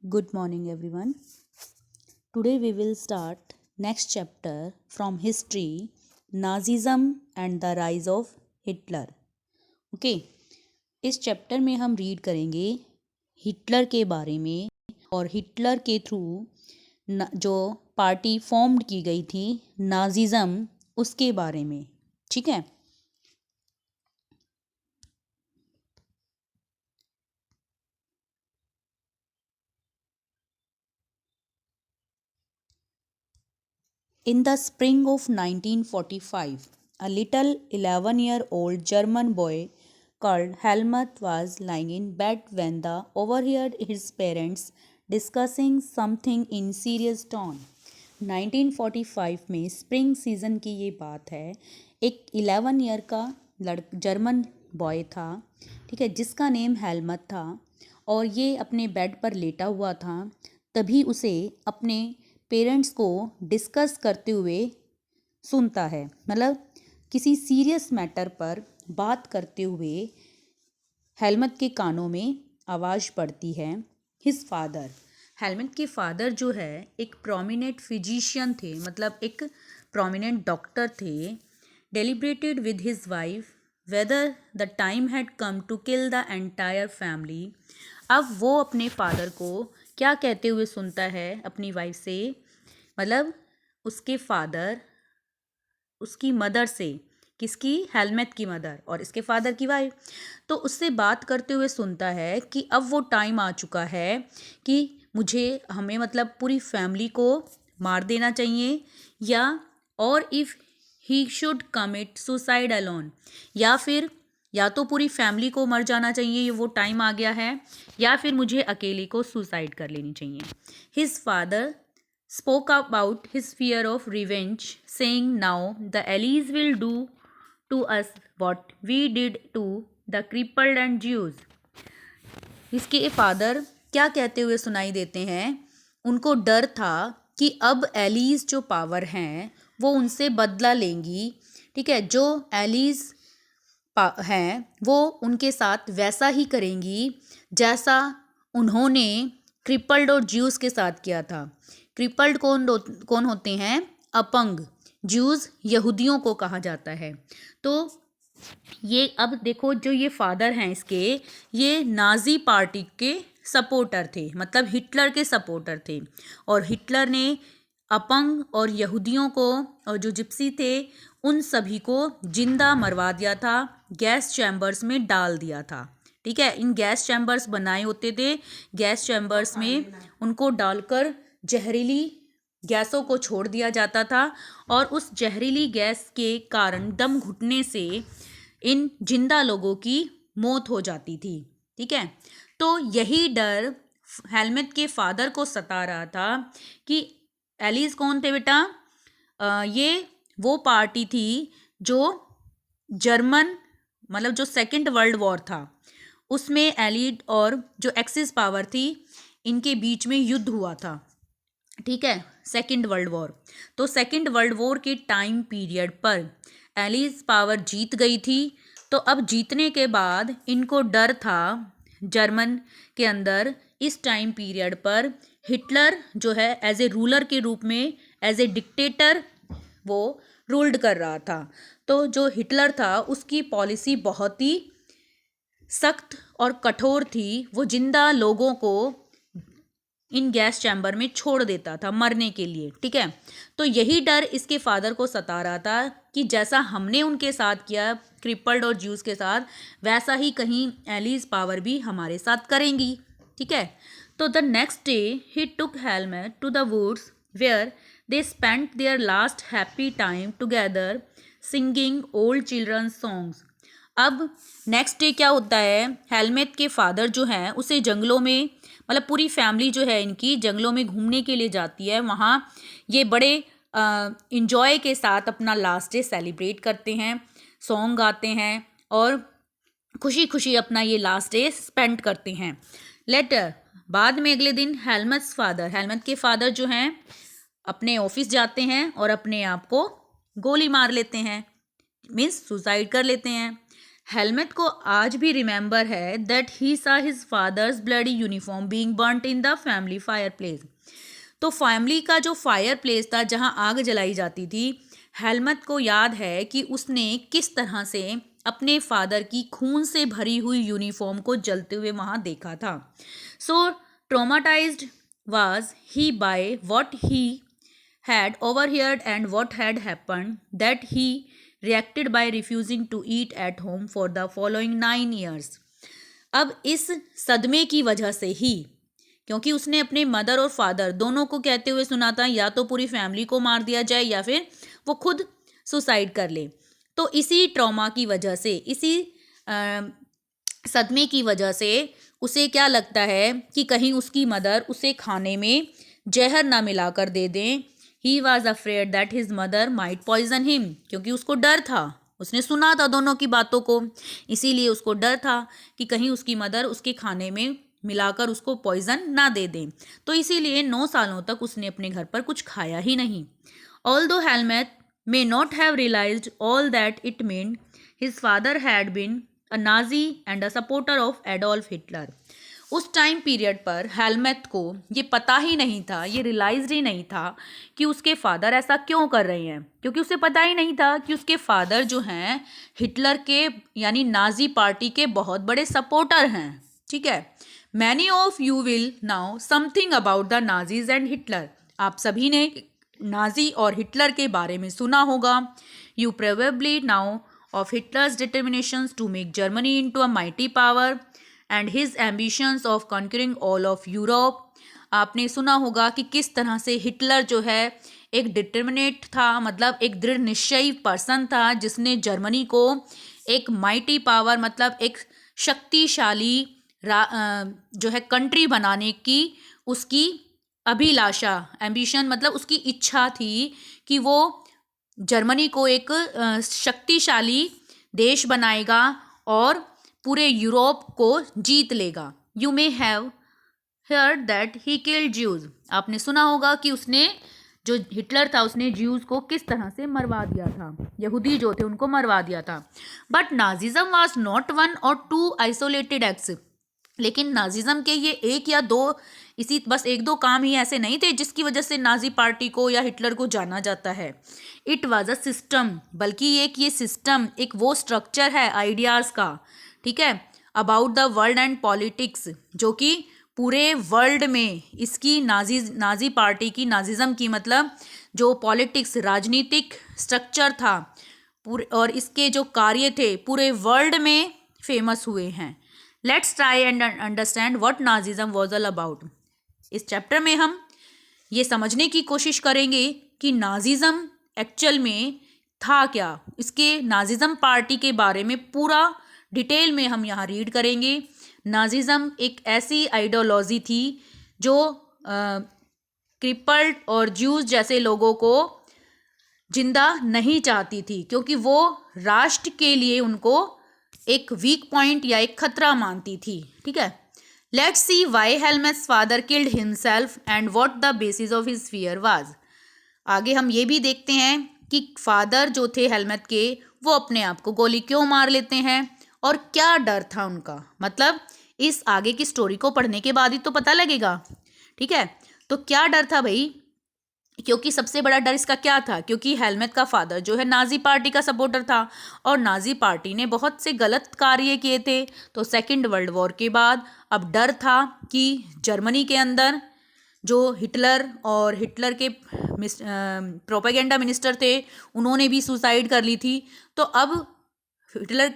Good morning, everyone. Today we will start next chapter from history, Nazism and the rise of Hitler. Okay इस chapter में हम read करेंगे Hitler के बारे में और हिटलर के थ्रू जो पार्टी फॉर्म्ड की गई थी नाजिज्म उसके बारे में। ठीक है। In the spring of 1945, a little 11-year-old German boy called Helmut was lying in bed when they overheard his parents discussing something in serious tone. 1945 में स्प्रिंग सीजन की ये बात है। एक 11 ईयर का जर्मन बॉय था, ठीक है, जिसका नेम हेलमट था और ये अपने बेड पर लेटा हुआ था। तभी उसे अपने पेरेंट्स को डिस्कस करते हुए सुनता है, मतलब किसी सीरियस मैटर पर बात करते हुए हेलमट के कानों में आवाज़ पड़ती है। हिज फादर, हेलमट के फादर जो है एक प्रोमिनेंट फिजिशियन थे, मतलब एक प्रोमिनेंट डॉक्टर थे। Deliberated with his wife whether the time had come to kill the entire family. अब वो अपने फादर को क्या कहते हुए सुनता है अपनी वाइफ से, मतलब उसके फादर उसकी मदर से, किसकी, हेलमेट की मदर और इसके फादर की वाइफ, तो उससे बात करते हुए सुनता है कि अब वो टाइम आ चुका है कि हमें मतलब पूरी फैमिली को मार देना चाहिए, या और if he should commit suicide alone, या फिर या तो पूरी फैमिली को मर जाना चाहिए, ये वो टाइम आ गया है, या फिर मुझे अकेले को सुसाइड कर लेनी चाहिए। His father spoke about his fear of revenge, saying, now the Allies will do to us what we did to the crippled and Jews. इसके फादर क्या कहते हुए सुनाई देते हैं, उनको डर था कि अब एलीज जो पावर हैं वो उनसे बदला लेंगी, ठीक है, जो एलीज हैं वो उनके साथ वैसा ही करेंगी जैसा उन्होंने क्रिपल्ड और ज्यूज के साथ किया था। क्रिपल्ड कौन होते हैं, अपंग। ज्यूज यहूदियों को कहा जाता है। तो ये अब देखो, जो ये फादर हैं इसके, ये नाजी पार्टी के सपोर्टर थे, मतलब हिटलर के सपोर्टर थे, और हिटलर ने अपंग और यहूदियों को और जो जिप्सी थे उन सभी को जिंदा मरवा दिया था, गैस चैम्बर्स में डाल दिया था। ठीक है, इन गैस चैम्बर्स बनाए होते थे, गैस चैम्बर्स में उनको डालकर जहरीली गैसों को छोड़ दिया जाता था और उस जहरीली गैस के कारण दम घुटने से इन जिंदा लोगों की मौत हो जाती थी। ठीक है, तो यही डर हेलमेट के फादर को सता रहा था कि एलिस कौन थे बेटा, ये वो पार्टी थी जो जर्मन, मतलब जो सेकेंड वर्ल्ड वॉर था उसमें एलिड और जो एक्सिस पावर थी इनके बीच में युद्ध हुआ था। ठीक है, सेकेंड वर्ल्ड वॉर। तो सेकेंड वर्ल्ड वॉर के टाइम पीरियड पर एलिस पावर जीत गई थी। तो अब जीतने के बाद इनको डर था जर्मन के अंदर इस टाइम पीरियड पर हिटलर जो है एज ए रूलर के रूप में, एज ए डिक्टेटर वो रूल्ड कर रहा था। तो जो हिटलर था उसकी पॉलिसी बहुत ही सख्त और कठोर थी, वो जिंदा लोगों को इन गैस चैम्बर में छोड़ देता था मरने के लिए। ठीक है, तो यही डर इसके फादर को सता रहा था कि जैसा हमने उनके साथ किया क्रिपल्ड और ज्यूज के साथ, वैसा ही कहीं एलिस पावर भी हमारे साथ करेंगी। ठीक है, तो the next day he took Helmet to the woods where they spent their last happy time together singing old children's songs. अब नेक्स्ट डे क्या होता है, हेलमेट के फादर जो हैं उसे जंगलों में, मतलब पूरी फैमिली जो है इनकी जंगलों में घूमने के लिए जाती है। वहाँ ये बड़े इंजॉय के साथ अपना लास्ट डे सेलिब्रेट करते हैं, सॉन्ग गाते हैं और खुशी खुशी अपना ये लास्ट डे स्पेंड करते हैं। लेटर, बाद में अगले दिन हेलमेट के फादर जो हैं अपने ऑफिस जाते हैं और अपने आप को गोली मार लेते हैं, मीन्स सुसाइड कर लेते हैं। हेलमेट को आज भी रिमेंबर है दैट ही सा his father's bloody uniform being burnt in the family fire place. तो फैमिली का जो फायर प्लेस था जहां आग जलाई जाती थी, हेलमेट को याद है कि उसने किस तरह से अपने फादर की खून से भरी हुई यूनिफॉर्म को जलते हुए वहां देखा था। सो ट्रॉमाटाइज्ड was he by what he had overheard and what had happened that he reacted by refusing to eat at home for the following 9 years। अब इस सदमे की वजह से ही, क्योंकि उसने अपने मदर और फादर दोनों को कहते हुए सुना था या तो पूरी फैमिली को मार दिया जाए या फिर वो खुद सुसाइड कर ले, तो इसी ट्रॉमा की वजह से, इसी सदमे की वजह से उसे क्या लगता है कि कहीं उसकी मदर उसे खाने में जहर ना मिलाकर दे दें। He was afraid that his mother might poison him, क्योंकि उसको डर था, उसने सुना था दोनों की बातों को, इसीलिए उसको डर था कि कहीं उसकी मदर उसके खाने में मिलाकर उसको पॉइजन ना दे दें। तो इसीलिए 9 सालों तक उसने अपने घर पर कुछ खाया ही नहीं। Although helmet may not have realized all that it meant, his father had been a Nazi and a supporter of Adolf Hitler। उस टाइम पीरियड पर हेलमेट को ये पता ही नहीं था, ये रियलाइज ही नहीं था कि उसके फादर ऐसा क्यों कर रहे हैं, क्योंकि उसे पता ही नहीं था कि उसके फादर जो हैं हिटलर के यानी नाजी पार्टी के बहुत बड़े सपोर्टर हैं। ठीक है, many of you will now something about the Nazis and Hitler. आप सभी ने नाजी और हिटलर के बारे में सुना होगा। You probably know of Hitler's determinations to make Germany into a mighty power and his ambitions of conquering all of Europe. आपने सुना होगा कि किस तरह से हिटलर जो है एक डिटर्मिनेट था, मतलब एक दृढ़ निश्चयी पर्सन था जिसने जर्मनी को एक माइटी पावर मतलब एक शक्तिशाली जो है कंट्री बनाने की उसकी अभिलाषा, एम्बिशन मतलब उसकी इच्छा थी कि वो जर्मनी को एक शक्तिशाली देश बनाएगा और पूरे यूरोप को जीत लेगा। You may have heard that he killed Jews. आपने सुना होगा कि उसने जो हिटलर था उसने ज्यूज को किस तरह से मरवा दिया था, यहूदी जो थे उनको मरवा दिया था। But Nazism was not one और टू आइसोलेटेड एक्ट्स। लेकिन नाजिज्म के ये एक या दो इसी बस एक दो काम ही ऐसे नहीं थे जिसकी वजह से नाजी पार्टी को या हिटलर को जाना जाता है। इट वाज अ सिस्टम, बल्कि एक ये सिस्टम, एक वो स्ट्रक्चर है आइडियाज़ का, ठीक है, about the world and politics, जो कि पूरे वर्ल्ड में इसकी नाजी पार्टी की, नाजिज्म की मतलब जो पॉलिटिक्स राजनीतिक स्ट्रक्चर था पूरे और इसके जो कार्य थे पूरे वर्ल्ड में फेमस हुए हैं। Let's try and understand what Nazism was all about. इस चैप्टर में हम ये समझने की कोशिश करेंगे कि नाजिज्म एक्चुअल में था क्या, इसके नाजिज्म पार्टी के बारे में पूरा डिटेल में हम यहाँ रीड करेंगे। नाजिज्म एक ऐसी आइडियोलॉजी थी जो क्रिपल्ड और ज्यूज जैसे लोगों को जिंदा नहीं चाहती थी, क्योंकि वो राष्ट्र के लिए उनको एक वीक पॉइंट या एक खतरा मानती थी। ठीक है, let's see why Helmet's father killed himself and what the basis of his fear was. आगे हम ये भी देखते हैं कि फादर जो थे हेलमेट के वो अपने आप को गोली क्यों मार लेते हैं और क्या डर था उनका। मतलब इस आगे की स्टोरी को पढ़ने के बाद ही तो पता लगेगा। ठीक है, तो क्या डर था भाई, क्योंकि सबसे बड़ा डर इसका क्या था, क्योंकि हेलमेट का फादर जो है नाजी पार्टी का सपोर्टर था और नाजी पार्टी ने बहुत से गलत कार्य किए थे। तो सेकेंड वर्ल्ड वॉर के बाद अब डर था कि जर्मनी के अंदर जो हिटलर और हिटलर के प्रोपेगेंडा मिनिस्टर थे उन्होंने भी सुसाइड कर ली थी। तो अब हिटलर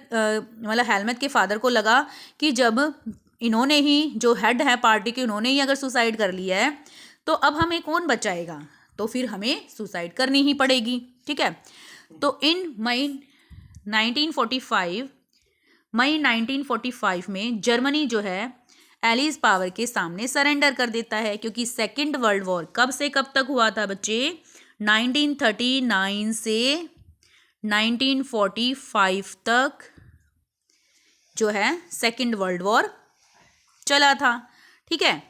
मतलब हेलमेट के फादर को लगा कि जब इन्होंने ही जो हेड है पार्टी के उन्होंने ही अगर सुसाइड कर लिया है तो अब हमें कौन बचाएगा, तो फिर हमें सुसाइड करनी ही पड़ेगी। ठीक है, तो इन मई 1945 में जर्मनी जो है एलिस पावर के सामने सरेंडर कर देता है, क्योंकि सेकेंड वर्ल्ड वॉर कब से कब तक हुआ था बच्चे, 1939 से 1945 तक जो है सेकेंड वर्ल्ड वॉर चला था। ठीक है,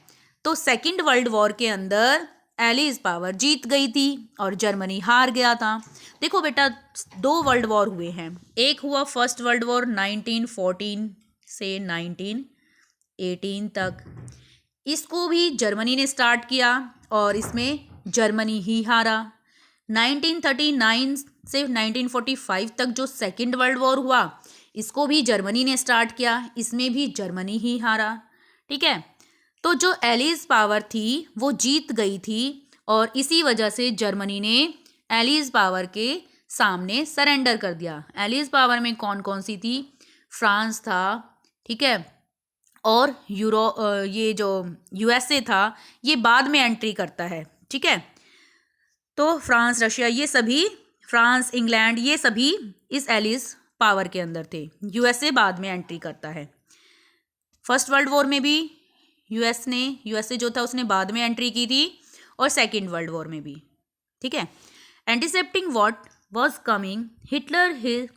तो सेकेंड वर्ल्ड वॉर के अंदर एलिस पावर जीत गई थी और जर्मनी हार गया था। देखो बेटा, 2 वर्ल्ड वॉर हुए हैं। एक हुआ फर्स्ट वर्ल्ड वॉर 1914 से 1918 तक, इसको भी जर्मनी ने स्टार्ट किया और इसमें जर्मनी ही हारा। 1939 से 1945 तक जो सेकेंड वर्ल्ड वॉर हुआ, इसको भी जर्मनी ने स्टार्ट किया, इसमें भी जर्मनी ही हारा। ठीक है, तो जो एलिस पावर थी वो जीत गई थी और इसी वजह से जर्मनी ने एलिस पावर के सामने सरेंडर कर दिया। एलिस पावर में कौन कौन सी थी? फ्रांस था, ठीक है, और ये जो यूएसए था, ये बाद में एंट्री करता है। ठीक है, तो फ्रांस, रशिया, ये सभी, फ्रांस, इंग्लैंड, ये सभी इस एलिस पावर के अंदर थे। यूएसए बाद में एंट्री करता है। फर्स्ट वर्ल्ड वॉर में भी यूएसए जो था उसने बाद में एंट्री की थी, और सेकेंड वर्ल्ड वॉर में भी। ठीक है, anticipating what was coming, Hitler,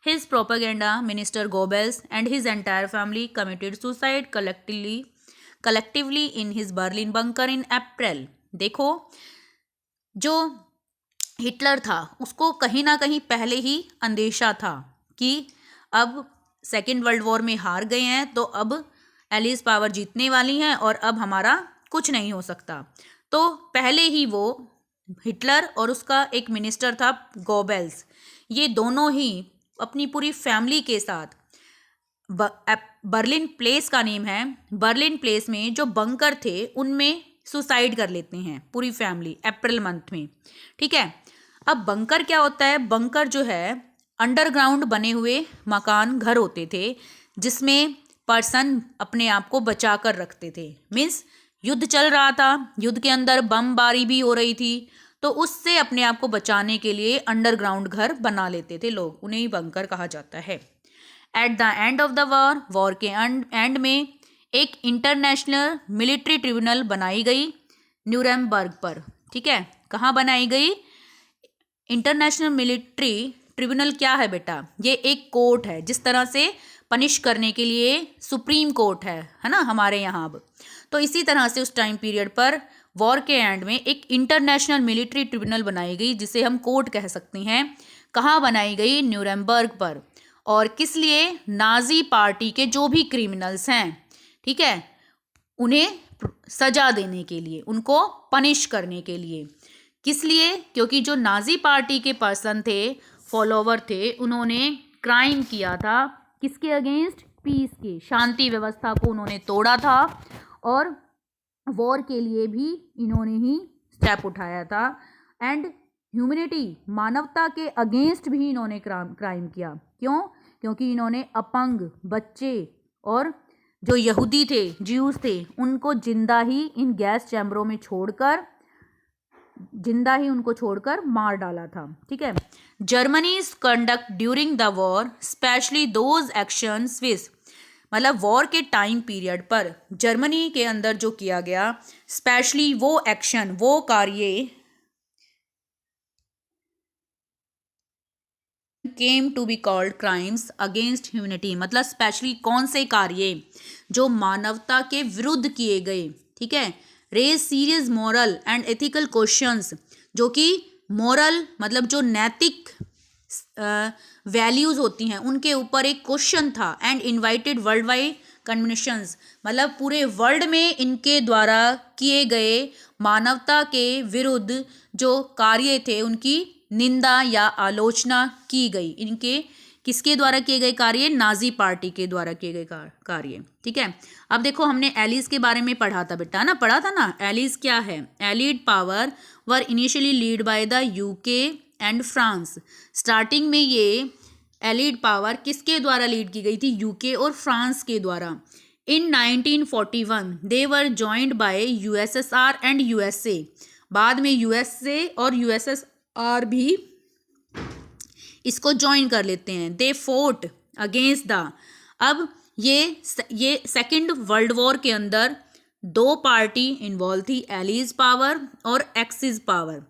his propaganda minister Goebbels and his entire family committed suicide collectively in his Berlin bunker in April। देखो, जो हिटलर था उसको कहीं ना कहीं पहले ही अंदेशा था कि अब सेकेंड वर्ल्ड वॉर में हार गए हैं, तो अब एलिस पावर जीतने वाली हैं और अब हमारा कुछ नहीं हो सकता। तो पहले ही वो हिटलर और उसका एक मिनिस्टर था गोबेल्स, ये दोनों ही अपनी पूरी फैमिली के साथ बर्लिन प्लेस का नेम है, बर्लिन प्लेस में जो बंकर थे उनमें सुसाइड कर लेते हैं पूरी फैमिली अप्रैल मंथ में। ठीक है, अब बंकर क्या होता है? बंकर जो है अंडरग्राउंड बने हुए मकान, घर होते थे जिसमें पर्सन अपने आप को बचा कर रखते थे। मीन्स युद्ध चल रहा था, युद्ध के अंदर बमबारी भी हो रही थी, तो उससे अपने आप को बचाने के लिए अंडरग्राउंड घर बना लेते थे लोग, उन्हें ही बंकर कहा जाता है। At the end of the war के एंड में एक इंटरनेशनल मिलिट्री ट्रिब्यूनल बनाई गई न्यूरेमबर्ग पर। ठीक है, कहाँ बनाई गई? इंटरनेशनल मिलिट्री ट्रिब्यूनल क्या है बेटा? ये एक कोर्ट है, जिस तरह से पनिश करने के लिए सुप्रीम कोर्ट है ना हमारे यहाँ अब। तो इसी तरह से उस टाइम पीरियड पर वॉर के एंड में एक इंटरनेशनल मिलिट्री ट्रिब्यूनल बनाई गई, जिसे हम कोर्ट कह सकते हैं। कहाँ बनाई गई? न्यूरेमबर्ग पर। और किस लिए? नाजी पार्टी के जो भी क्रिमिनल्स हैं, ठीक है, उन्हें सजा देने के लिए, उनको पनिश करने के लिए। किस लिए? क्योंकि जो नाजी पार्टी के पर्सन थे, फॉलोवर थे, उन्होंने क्राइम किया था किसके अगेंस्ट? पीस के, शांति व्यवस्था को उन्होंने तोड़ा था और वॉर के लिए भी इन्होंने ही स्टेप उठाया था। एंड ह्यूमैनिटी, मानवता के अगेंस्ट भी इन्होंने क्राइम किया। क्यों? क्योंकि इन्होंने अपंग बच्चे और जो यहूदी थे, ज्यूज थे, उनको जिंदा ही इन गैस चैम्बरों में छोड़कर, मार डाला था। ठीक है, Germany's conduct during the war specially those action Swiss, मतलब वॉर के टाइम पीरियड पर जर्मनी के अंदर जो किया गया, स्पेशली वो एक्शन, वो कार्य, came to be called crimes against humanity, मतलब स्पेशली कौन से कार्य जो मानवता के विरुद्ध किए गए। ठीक है, raise serious moral and ethical questions, जो कि मॉरल मतलब जो नैतिक वैल्यूज होती हैं उनके ऊपर एक क्वेश्चन था। And invited world wide conventions, मतलब पूरे वर्ल्ड में इनके द्वारा किए गए मानवता के विरुद्ध जो कार्य थे उनकी निंदा या आलोचना की गई। इनके किसके द्वारा किए गए कार्य? नाजी पार्टी के द्वारा किए गए कार्य। ठीक है, अब देखो हमने एलिस के बारे में पढ़ा था बेटा, पढ़ा था ना। एलिस क्या है? Allied powers were initially led by the UK and France. Starting में ये एलिड पावर किसके द्वारा लीड की गई थी? यूके और फ्रांस के द्वारा। In 1941 they were joined by USSR and USA. बाद में यूएसए और यूएसएसआर भी इसको ज्वाइन कर लेते हैं। दे फोर्ट अगेंस्ट द, अब ये सेकेंड वर्ल्ड वॉर के अंदर 2 पार्टी इन्वॉल्व थी, एलिस पावर और एक्सिस पावर।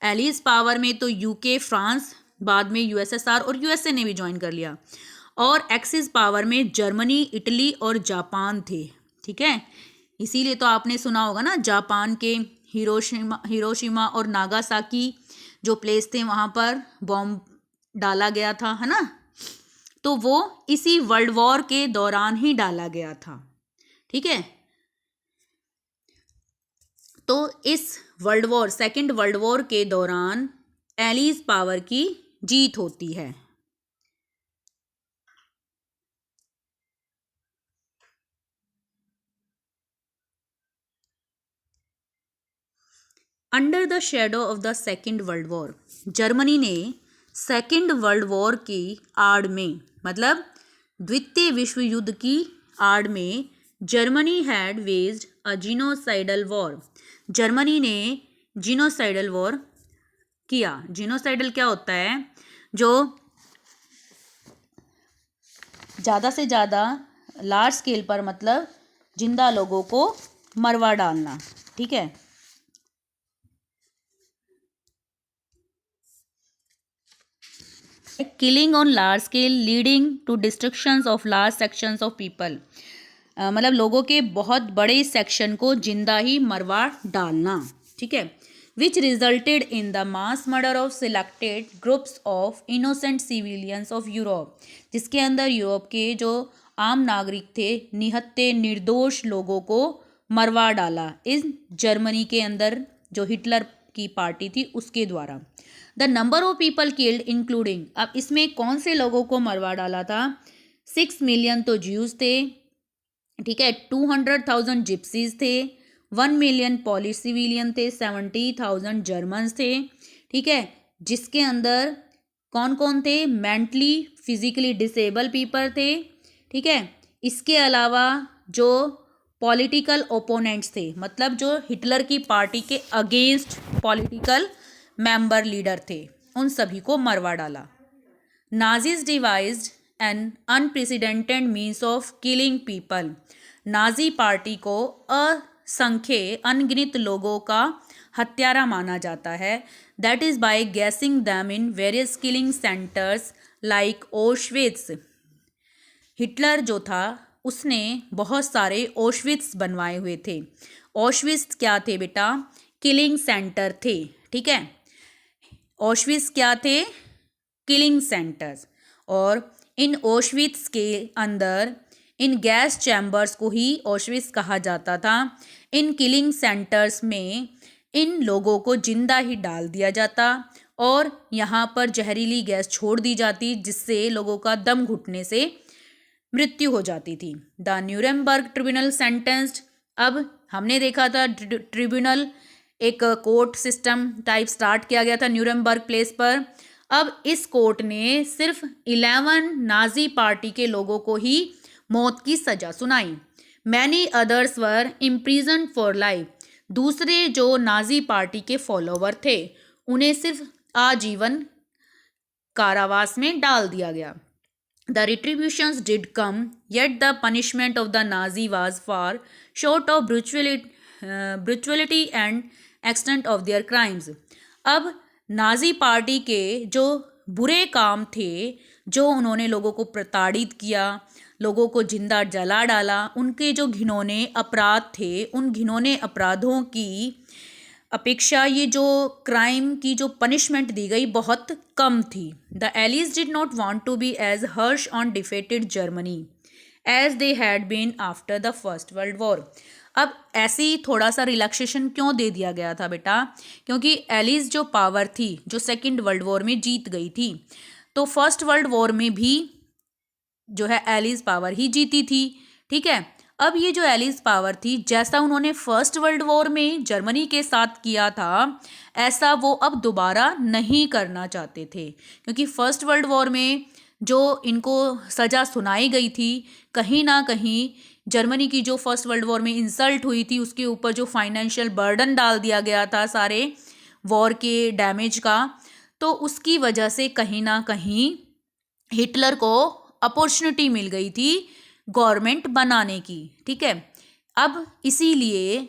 एलिस पावर में तो यूके, फ्रांस, बाद में यूएसएसआर और यूएसए ने भी ज्वाइन कर लिया, और एक्सिस पावर में जर्मनी, इटली और जापान थे। ठीक है, इसीलिए तो आपने सुना होगा ना, जापान के हिरोशिमा और नागासाकी जो प्लेस थे वहाँ पर बॉम्ब डाला गया था, है ना। तो वो इसी वर्ल्ड वॉर के दौरान ही डाला गया था, ठीक है। तो इस world war, second world war के दौरान एलीज पावर की जीत होती है। Under the shadow of the second world war, Germany ने सेकेंड वर्ल्ड वॉर की आड़ में, मतलब द्वितीय विश्व युद्ध की आड़ में, Germany had waged a genocidal war. Germany ने जीनोसाइडल वॉर किया। जीनोसाइडल क्या होता है? जो ज़्यादा से ज़्यादा लार्ज स्केल पर, मतलब जिंदा लोगों को मरवा डालना, ठीक है। Killing on large scale leading to destructions of large sections of people, मतलब लोगों के बहुत बड़े सेक्शन को जिंदा ही मरवा डालना, ठीक है। विच resulted in the mass murder of selected groups of innocent civilians of Europe, जिसके अंदर यूरोप के जो आम नागरिक थे, निहत्थे निर्दोष लोगों को मरवा डाला इस जर्मनी के अंदर, जो हिटलर की पार्टी थी उसके द्वारा। The number of people killed including, अब इसमें कौन से लोगों को मरवा डाला था? 6 मिलियन तो ज्यूज थे, ठीक है। 200,000 जिप्सीज थे, 1 मिलियन पॉलिश सिविलियन थे, 70,000 जर्मन्स थे, ठीक है। जिसके अंदर कौन कौन थे? मेंटली फिजिकली डिसेबल पीपल थे, ठीक है। इसके अलावा जो पॉलिटिकल ओपोनेंट्स थे, मतलब जो हिटलर की पार्टी के अगेंस्ट पॉलिटिकल मेंबर लीडर थे, उन सभी को मरवा डाला। Nazis devised an unprecedented means of killing people, Nazi party को असंख्य अनगिनत लोगों का हत्यारा माना जाता है। That is by gassing them in various killing centres like Auschwitz. Hitler जो था उसने बहुत सारे ओशविट्स बनवाए हुए थे। ओशविट्स क्या थे बेटा? किलिंग सेंटर थे, ठीक है। ओशविट्स क्या थे? Killing centres. और इन ओशविट्स के अंदर इन गैस चैम्बर्स को ही ओशविट्स कहा जाता था। इन किलिंग सेंटर्स में इन लोगों को जिंदा ही डाल दिया जाता और यहाँ पर जहरीली गैस छोड़ दी जाती, जिससे लोगों का दम घुटने से मृत्यु हो जाती थी। द न्यूरेमबर्ग ट्रिब्यूनल सेंटेंस्ड, अब हमने देखा था ट्रिब्यूनल एक कोर्ट सिस्टम टाइप स्टार्ट किया गया था न्यूरेमबर्ग प्लेस पर। अब इस कोर्ट ने सिर्फ 11 नाजी पार्टी के लोगों को ही मौत की सजा सुनाई। Many others were imprison for life, दूसरे जो नाजी पार्टी के फॉलोवर थे उन्हें सिर्फ आजीवन कारावास में डाल दिया गया। The retributions did come, yet the punishment of the Nazi was far short of brutality and extent of their crimes. अब नाजी पार्टी के जो बुरे काम थे, जो उन्होंने लोगों को प्रताड़ित किया, लोगों को जिंदा जला डाला, उनके जो घिनौने अपराध थे, उन घिनौने अपराधों की अपेक्षा ये जो क्राइम की जो पनिशमेंट दी गई बहुत कम थी। The Allies did not want to be as harsh on defeated Germany as they had been after the First World War. अब ऐसे ही थोड़ा सा रिलैक्सेशन क्यों दे दिया गया था बेटा? क्योंकि एलीज जो पावर थी, जो सेकेंड वर्ल्ड वॉर में जीत गई थी, तो फर्स्ट वर्ल्ड वॉर में भी जो है एलीज पावर ही जीती थी, ठीक है। अब ये जो एलीज पावर थी, जैसा उन्होंने फर्स्ट वर्ल्ड वॉर में जर्मनी के साथ किया था, ऐसा वो अब दोबारा नहीं करना चाहते थे। क्योंकि फर्स्ट वर्ल्ड वॉर में जो इनको सज़ा सुनाई गई थी, कहीं ना कहीं जर्मनी की जो फर्स्ट वर्ल्ड वॉर में इंसल्ट हुई थी, उसके ऊपर जो फाइनेंशियल बर्डन डाल दिया गया था सारे वॉर के डैमेज का, तो उसकी वजह से कहीं ना कहीं हिटलर को अपॉर्चुनिटी मिल गई थी गवर्नमेंट बनाने की, ठीक है। अब इसीलिए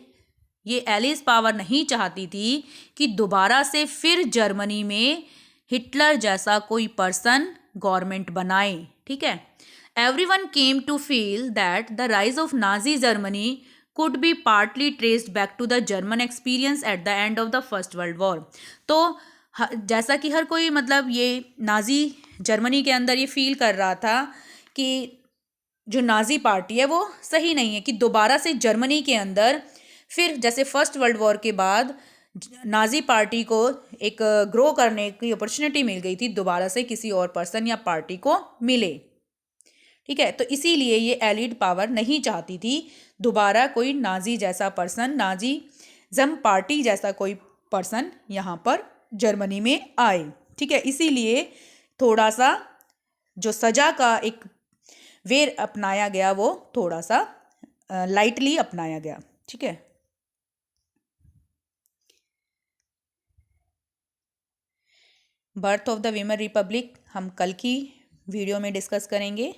ये एलिस पावर नहीं चाहती थी कि दोबारा से फिर जर्मनी में हिटलर जैसा कोई पर्सन गवर्नमेंट बनाए, ठीक है। Everyone came to feel that the rise of Nazi Germany could be partly traced back to the German experience at the end of the First World War. तो जैसा कि हर कोई मतलब ये नाजी जर्मनी के अंदर ये फील कर रहा था कि जो नाजी पार्टी है वो सही नहीं है, कि दोबारा से जर्मनी के अंदर फिर जैसे फर्स्ट वर्ल्ड वॉर के बाद नाजी पार्टी को एक ग्रो करने की अपॉर्चुनिटी मिल गई थी, दोबारा से किसी और पर्सन या पार्टी को मिले। ठीक है, तो इसीलिए ये एलिड पावर नहीं चाहती थी दोबारा कोई नाजी जैसा पर्सन, नाजीज़म पार्टी जैसा कोई पर्सन यहाँ पर जर्मनी में आए। ठीक है, इसीलिए थोड़ा सा जो सजा का एक वे अपनाया गया वो थोड़ा सा लाइटली अपनाया गया। ठीक है, birth of the Weimar Republic हम कल की वीडियो में डिस्कस करेंगे।